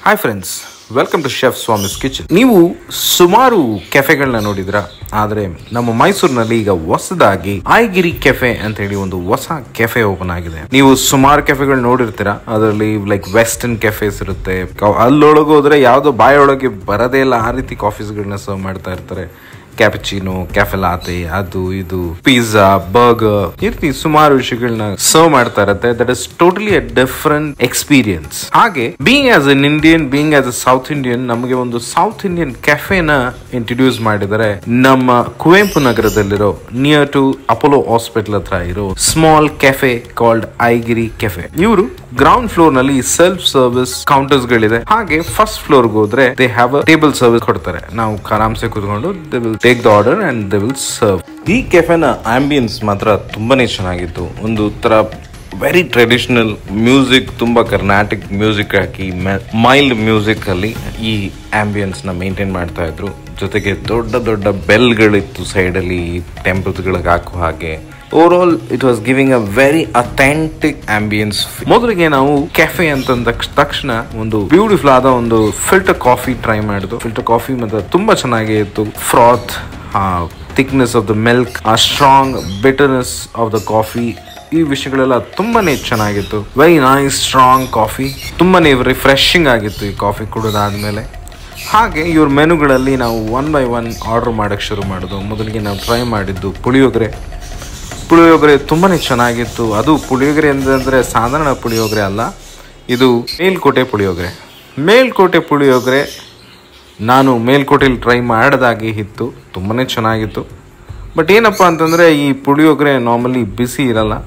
Hi friends, welcome to chef Swami's kitchen. ನೀವು ಸುಮಾರು ಕೆಫೆಗಳನ್ನ ನೋಡಿದ್ರ, ಆದ್ರೆ ನಮ್ಮ ಮೈಸೂರಿನಲ್ಲಿ ಈಗ ಹೊಸದಾಗಿ ಐಗಿರಿ ಕೆಫೆ ಅಂತ ಹೇಳಿ ಒಂದು ಹೊಸ ಕೆಫೆ ಓಪನ್ ಆಗಿದೆ. ನೀವು ಸುಮಾರು ಕೆಫೆಗಳು ನೋಡಿರ್ತೀರಾ, ಅದರಲ್ಲಿ ಲೈಕ್ ವೆಸ್ಟರ್ನ್ ಕೆಫೆಸ್ ಇರುತ್ತೆ. ಅಲ್ಲೊಳಗೆ ಹೋದ್ರೆ ಯಾವ್ದೋ ಬಾಯೊಳಗೆ ಬರದೇ ಇಲ್ಲ ಆ ರೀತಿ ಕಾಫೀಸ್ಗಳನ್ನ ಸರ್ವ್ ಮಾಡ್ತಾ ಇರ್ತಾರೆ. ಕ್ಯಾಪಚಿನೋ, ಕೆಫೆ ಲಾತೆ, ಅದು ಇದು, ಪಿಜ್ಜಾ, ಬರ್ಗರ್, ಈ ರೀತಿ ಸುಮಾರು ವಿಷಯಗಳನ್ನ ಸರ್ವ್ ಮಾಡ್ತಾ ಇರುತ್ತೆ. That is totally a different experience. ಹಾಗೆ being as an Indian, being as a South Indian, ನಮಗೆ ಒಂದು ಸೌತ್ ಇಂಡಿಯನ್ ಕೆಫೆನ ಇಂಟ್ರೊಡ್ಯೂಸ್ ಮಾಡಿದರೆ ನಮ್ಮ ಕುವೆಂಪು ನಗರದಲ್ಲಿರೋ ನಿಯರ್ ಟು ಅಪೋಲೋ ಹಾಸ್ಪಿಟಲ್ ಹತ್ರ ಇರೋ small cafe called Aigiri cafe. ಇವರು ಗ್ರೌಂಡ್ ಫ್ಲೋರ್ ನಲ್ಲಿ ಸೆಲ್ಫ್ ಸರ್ವಿಸ್ ಕೌಂಟರ್ಸ್ ಗಳಿದೆ. ಹಾಗೆ ಫಸ್ಟ್ ಫ್ಲೋರ್ ಹೋದ್ರೆ they have a table service ಕೊಡ್ತಾರೆ. ನಾವು ಆರಾಮ್ಸೆ ಕೂತ್ಕೊಂಡು they will take the order and they will serve. ಈ ಕೆಫೆನ ಆಂಬಿಯನ್ಸ್ ಮಾತ್ರ ತುಂಬಾನೇ ಚೆನ್ನಾಗಿತ್ತು. ಒಂದು ತರ ವೆರಿ ಟ್ರೆಡಿಷನಲ್ ಮ್ಯೂಸಿಕ್, ತುಂಬಾ ಕರ್ನಾಟಿಕ್ ಮ್ಯೂಸಿಕ್ ಹಾಕಿ ಮೈಲ್ಡ್ ಮ್ಯೂಸಿಕ್ ಅಲ್ಲಿ ಈ ಆಂಬಿಯನ್ಸ್ ನ ಮೇಂಟೈನ್ ಮಾಡ್ತಾ ಇದ್ರು. ಜೊತೆಗೆ ದೊಡ್ಡ ದೊಡ್ಡ ಬೆಲ್ಗಳಿತ್ತು ಸೈಡ್ ಅಲ್ಲಿ, ಟೆಂಪಲ್ಸ್ ಗಳಿಗೆ ಹಾಕುವ ಹಾಗೆ. Over all it was giving a very authentic ambience. ಮೊದಲಿಗೆ ನಾವು ಕೆಫೆ ಅಂತಂದ ತಕ್ಷಣ ಒಂದು ಬ್ಯೂಟಿಫುಲ್ ಆದ ಒಂದು ಫಿಲ್ಟರ್ ಕಾಫಿ ಟ್ರೈ ಮಾಡಿದ್ದು. ಫಿಲ್ಟರ್ ಕಾಫಿ ಮಾತ್ರ ತುಂಬಾ ಚೆನ್ನಾಗೇ ಇತ್ತು. ಫ್ರಾತ್, ಥಿಕ್ನೆಸ್ ಆಫ್ ದ ಮಿಲ್ಕ್, ಆ strong bitterness of the coffee, ಈ ವಿಷಯಗಳೆಲ್ಲ ತುಂಬಾನೇ ಚೆನ್ನಾಗಿತ್ತು. ವೆರಿ ನೈಸ್ ಸ್ಟ್ರಾಂಗ್ ಕಾಫಿ, ತುಂಬಾನೇ ರಿಫ್ರೆಶಿಂಗ್ ಆಗಿತ್ತು ಈ ಕಾಫಿ ಕುಡಿದಾದ್ಮೇಲೆ. ಹಾಗೆ ಇವ್ರ ಮೆನುಗಳಲ್ಲಿ ನಾವು ಒನ್ ಬೈ ಒನ್ ಆರ್ಡರ್ ಮಾಡಕ್ಕೆ ಶುರು ಮಾಡೋದು. ಮೊದಲಿಗೆ ನಾವು ಟ್ರೈ ಮಾಡಿದ್ದು ಪುಳಿಯೋಗರೆ ತುಂಬಾನೇ ಚೆನ್ನಾಗಿತ್ತು. ಅದು ಪುಳಿಯೋಗರೆ ಅಂತಂದ್ರೆ ಸಾಧಾರಣ ಪುಳಿಯೋಗರೆ ಅಲ್ಲ, ಇದು ಮೇಲ್ಕೋಟೆ ಪುಳಿಯೋಗರೆ. ನಾನು ಮೇಲ್ಕೋಟೆಯಲ್ಲಿ ಟ್ರೈ ಮಾಡಿದಾಗೆ ಇತ್ತು, ತುಂಬಾನೇ ಚೆನ್ನಾಗಿತ್ತು. ಬಟ್ ಏನಪ್ಪ ಅಂತಂದರೆ ಈ ಪುಳಿಯೋಗರೆ ನಾರ್ಮಲಿ ಬಿಸಿ ಇರಲ್ಲ,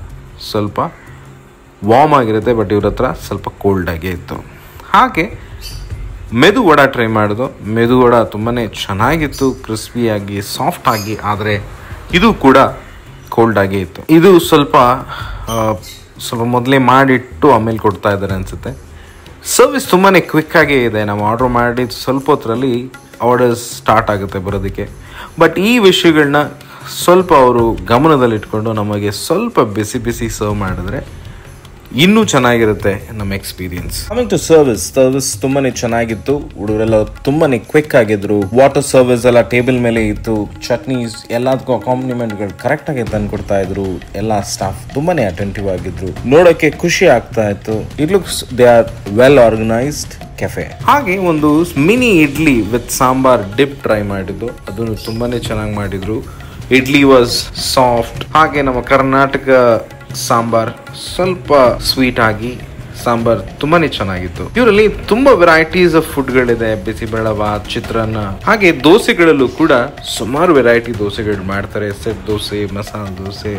ಸ್ವಲ್ಪ ವಾರ್ಮ್ ಆಗಿರುತ್ತೆ. ಬಟ್ ಇವ್ರ ಹತ್ರ ಸ್ವಲ್ಪ ಕೋಲ್ಡ್ ಆಗೇ ಇತ್ತು. ಹಾಗೆ ಮೆದು ವಡ ಟ್ರೈ ಮಾಡಿದ್ದು. ಮೆದು ವಡ ತುಂಬಾನೇ ಚೆನ್ನಾಗಿತ್ತು, ಕ್ರಿಸ್ಪಿಯಾಗಿ ಸಾಫ್ಟ್ ಆಗಿ. ಆದರೆ ಇದು ಕೂಡ ಕೋಲ್ಡ್ ಆಗೇ ಇತ್ತು. ಇದು ಸ್ವಲ್ಪ ಮೊದಲೇ ಮಾಡಿಟ್ಟು ಆಮೇಲೆ ಕೊಡ್ತಾ ಇದ್ದಾರೆ ಅನಿಸುತ್ತೆ. ಸರ್ವಿಸ್ ತುಂಬಾ ಕ್ವಿಕ್ ಆಗೇ ಇದೆ. ನಾವು ಆರ್ಡರ್ ಮಾಡಿದ ಸ್ವಲ್ಪ ಹೊತ್ತರಲ್ಲಿ ಆರ್ಡರ್ಸ್ ಸ್ಟಾರ್ಟ್ ಆಗುತ್ತೆ ಬರೋದಕ್ಕೆ. ಬಟ್ ಈ ವಿಷಯಗಳನ್ನ ಸ್ವಲ್ಪ ಅವರು ಗಮನದಲ್ಲಿಟ್ಕೊಂಡು ನಮಗೆ ಸ್ವಲ್ಪ ಬಿಸಿ ಬಿಸಿ ಸರ್ವ್ ಮಾಡಿದ್ರೆ ಇನ್ನೂ ಚೆನ್ನಾಗಿರುತ್ತೆ ನಮ್ಮ ಎಕ್ಸ್ಪೀರಿಯನ್ಸ್. ಕಮಿಂಗ್ ಟು ಸರ್ವಿಸ್ ತುಂಬಾನೇ ಚೆನ್ನಾಗಿತ್ತು. ಹುಡುಗರೆಲ್ಲ ತುಂಬಾನೇ ಕ್ವಿಕ್ ಆಗಿದ್ರು. ವಾಟರ್ ಸರ್ವಿಸ್ ಎಲ್ಲ ಟೇಬಲ್ ಮೇಲೆ ಇತ್ತು. ಚಟ್ನೀಸ್ ಎಲ್ಲದಕ್ಕೂ ಕಾಂಪ್ಲಿಮೆಂಟ್ಗಳು ಕರೆಕ್ಟ್ ಆಗಿ ತಂದು ಕೊಡ್ತಾ ಇದ್ರು. ಎಲ್ಲ ಸ್ಟಾಫ್ ತುಂಬಾನೇ ಅಟೆಂಟಿವ್ ಆಗಿದ್ರು. ನೋಡೋಕೆ ಖುಷಿ ಆಗ್ತಾ ಇತ್ತು. It looks they are well organised cafe. ಹಾಗೆ ಒಂದು mini idli with sambar dip try ಮಾಡಿದ್ದು. ಅದನ್ನು ತುಂಬಾನೇ ಚೆನ್ನಾಗಿ ಮಾಡಿದ್ರು. Idli was soft. ಹಾಗೆ ನಮ್ಮ ಕರ್ನಾಟಕ ಸಾಂಬಾರ್ ಸ್ವಲ್ಪ ಸ್ವೀಟ್ ಆಗಿ ಸಾಂಬಾರ್ ತುಂಬಾನೇ ಚೆನ್ನಾಗಿತ್ತು. ಇವರಲ್ಲಿ ತುಂಬಾ ವೆರೈಟೀಸ್ ಆಫ್ ಫುಡ್ಗಳಿದೆ. ಬಿಸಿಬೇಳೆಬಾತ್, ಚಿತ್ರಾನ್ನ, ಹಾಗೆ ದೋಸೆಗಳಲ್ಲೂ ಕೂಡ ಸುಮಾರು ವೆರೈಟಿ ದೋಸೆಗಳು ಮಾಡ್ತಾರೆ. ಸೆಟ್ ದೋಸೆ, ಮಸಾಲೆ ದೋಸೆ,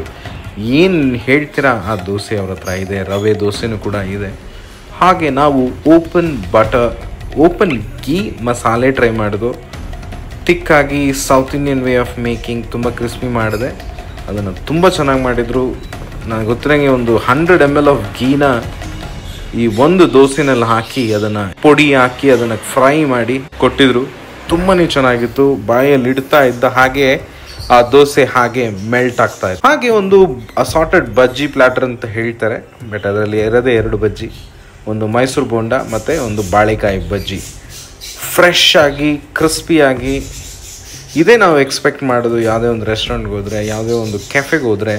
ಏನ್ ಹೇಳ್ತೀರಾ ಆ ದೋಸೆ ಅವ್ರ ಹತ್ರ ಇದೆ. ರವೆ ದೋಸೆನೂ ಕೂಡ ಇದೆ. ಹಾಗೆ ನಾವು ಓಪನ್ ಗೀ ಮಸಾಲೆ ಟ್ರೈ ಮಾಡಿದ್ದು. ತಿಕ್ಕಾಗಿ South Indian way of making, ತುಂಬ ಕ್ರಿಸ್ಪಿ ಮಾಡಿದೆ. ಅದನ್ನು ತುಂಬ ಚೆನ್ನಾಗಿ ಮಾಡಿದರು. ನನಗೆ ಗೊತ್ತಿರಂಗೆ ಒಂದು 100 ml ಆಫ್ ಗೀನ ಈ ಒಂದು ದೋಸೆನಲ್ಲಿ ಹಾಕಿ ಅದನ್ನು ಪೊಡಿ ಹಾಕಿ ಅದನ್ನು ಫ್ರೈ ಮಾಡಿ ಕೊಟ್ಟಿದ್ರು. ತುಂಬಾ ಚೆನ್ನಾಗಿತ್ತು. ಬಾಯಲ್ಲಿ ಇಡ್ತಾ ಇದ್ದ ಹಾಗೆ ಆ ದೋಸೆ ಹಾಗೆ ಮೆಲ್ಟ್ ಆಗ್ತಾ ಇತ್ತು. ಹಾಗೆ ಒಂದು ಅಸಾರ್ಟೆಡ್ ಬಜ್ಜಿ ಪ್ಲಾಟರ್ ಅಂತ ಹೇಳ್ತಾರೆ, ಬಟ್ ಅದರಲ್ಲಿ ಇರೋದೇ 2 ಬಜ್ಜಿ, ಒಂದು ಮೈಸೂರು ಬೋಂಡ ಮತ್ತು ಒಂದು ಬಾಳೆಕಾಯಿ ಬಜ್ಜಿ. ಫ್ರೆಶ್ ಆಗಿ ಕ್ರಿಸ್ಪಿಯಾಗಿ ಇದೇ ನಾವು ಎಕ್ಸ್ಪೆಕ್ಟ್ ಮಾಡೋದು. ಯಾವುದೇ ಒಂದು ರೆಸ್ಟೋರೆಂಟ್ಗೆ ಹೋದರೆ, ಯಾವುದೇ ಒಂದು ಕೆಫೆಗೆ ಹೋದರೆ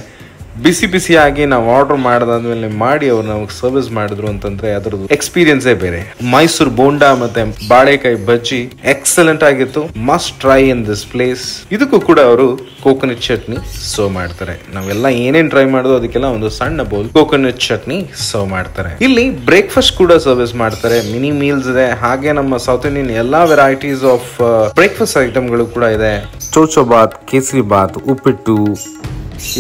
ಬಿಸಿ ಬಿಸಿಯಾಗಿ ನಾವು ಆರ್ಡರ್ ಮಾಡಿದಾದ್ಮೇಲೆ ಮಾಡಿ ಅವ್ರು ನಮಗೆ ಸರ್ವಿಸ್ ಮಾಡಿದ್ರು ಅಂತಂದ್ರೆ ಅದರದ್ದು ಎಕ್ಸ್ಪೀರಿಯನ್ಸೇ ಬೇರೆ. ಮೈಸೂರು ಬೋಂಡಾ ಮತ್ತೆ ಬಾಳೆಕಾಯಿ ಬಜ್ಜಿ ಎಕ್ಸಲೆಂಟ್ ಆಗಿತ್ತು. Must try in this place. ಇದಕ್ಕೂ ಕೂಡ ಅವರು ಕೋಕೋನಟ್ ಚಟ್ನಿ ಸರ್ವ್ ಮಾಡ್ತಾರೆ. ನಾವೆಲ್ಲ ಏನೇನ್ ಟ್ರೈ ಮಾಡೋದು ಅದಕ್ಕೆಲ್ಲ ಒಂದು ಸಣ್ಣ ಬೌಲ್ ಕೋಕೋನಟ್ ಚಟ್ನಿ ಸರ್ವ್ ಮಾಡ್ತಾರೆ. ಇಲ್ಲಿ ಬ್ರೇಕ್ಫಾಸ್ಟ್ ಕೂಡ ಸರ್ವಿಸ್ ಮಾಡ್ತಾರೆ. ಮಿನಿ ಮೀಲ್ಸ್ ಇದೆ. ಹಾಗೆ ನಮ್ಮ ಸೌತ್ ಇಂಡಿಯನ್ ಎಲ್ಲಾ ವೆರೈಟೀಸ್ ಆಫ್ ಬ್ರೇಕ್ಫಾಸ್ಟ್ ಐಟಮ್ಗಳು ಕೂಡ ಇದೆ. ಚೋಚೋ ಬಾತ್, ಕೇಸರಿ ಬಾತ್, ಉಪ್ಪಿಟ್ಟು,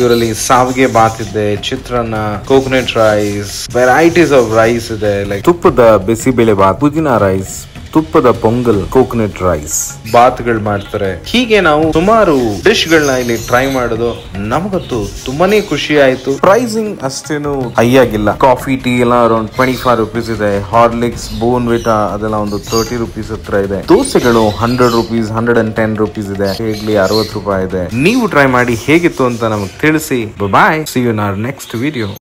ಇವರಲ್ಲಿ ಸಾವಿಗೆ ಬಾತ್ ಇದೆ, chitranna, coconut rice, varieties of rice ಇದೆ. ಲೈಕ್ ತುಪ್ಪದ ಬಿಸಿಬೇಳೆ ಬಾತ್, ಪುದೀನಾ ರೈಸ್, ತುಪ್ಪದ ಪೊಂಗಲ್, ಕೋಕೋನಟ್ ರೈಸ್, ಬಾತ್ಗಳು ಮಾಡ್ತಾರೆ. ಹೀಗೆ ನಾವು ಸುಮಾರು ಡಿಶ್ ಗಳನ್ನ ಇಲ್ಲಿ ಟ್ರೈ ಮಾಡೋದು ನಮಗಂತೂ ತುಂಬಾನೇ ಖುಷಿ ಆಯ್ತು. ಪ್ರೈಸಿಂಗ್ ಅಷ್ಟೇನು ಹೈ ಆಗಿಲ್ಲ. ಕಾಫಿ ಟೀ ಎಲ್ಲ ಅರೌಂಡ್ 25 rupees ಇದೆ. ಹಾರ್ಲಿಕ್ಸ್, ಬೋರ್ನ್ವಿಟಾ ಅದೆಲ್ಲ ಒಂದು 30 rupees ಹತ್ರ ಇದೆ. ದೋಸೆಗಳು 100 rupees, 110 rupees ಇದೆ. ಇಡ್ಲಿ 60 ರೂಪಾಯಿ ಇದೆ. ನೀವು ಟ್ರೈ ಮಾಡಿ ಹೇಗಿತ್ತು ಅಂತ ನಮಗೆ ತಿಳಿಸಿ. Bye, see you in our next video.